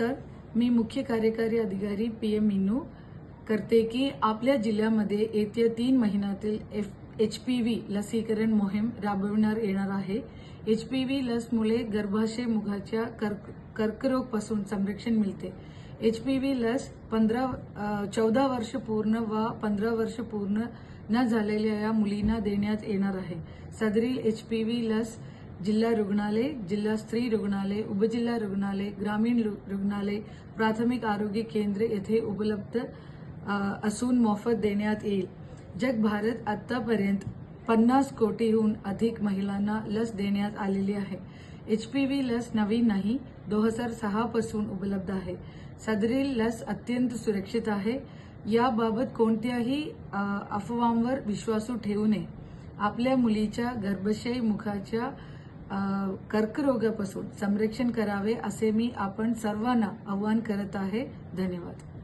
नमस्कार, मी मुख्य कार्यकारी अधिकारी PM मीनू करते की आपल्या जिल्ह्यामध्ये येत्या 3 महिन्यातील HPV लसीकरण मोहीम राबविण्यात येणार आहे। HPV लसमुळे गर्भाशय मुखाच्या कर्करोगापासून संरक्षण मिळते। HPV लस 14 वर्ष पूर्ण व 15 वर्ष पूर्ण न झालेल्या या मुलींना देण्यात येणार आहे। सदरील HPV लस जिल्हा रुग्णालय, जिल्हा स्त्री रुग्णालय, उपजिल्हा रुग्णालय, ग्रामीण रुग्णालय, प्राथमिक आरोग्य केंद्र येथे उपलब्ध असून मोफत देण्यात येईल। जगभरात आतापर्यंत 50 कोटीहून अधिक महिलांना लस देण्यात आलेली आहे। HPV लस नवीन नाही, 2006 पासून उपलब्ध आहे। सदरील लस अत्यंत सुरक्षित आहे। याबाबत कोणत्याही अफवांवर विश्वास ठेवू नये। आपल्या मुलीच्या गर्भाशय मुखाच्या कर्करोगापासून संरक्षण करावे असे मी आपण सर्वांना आवाहन करत आहे। धन्यवाद।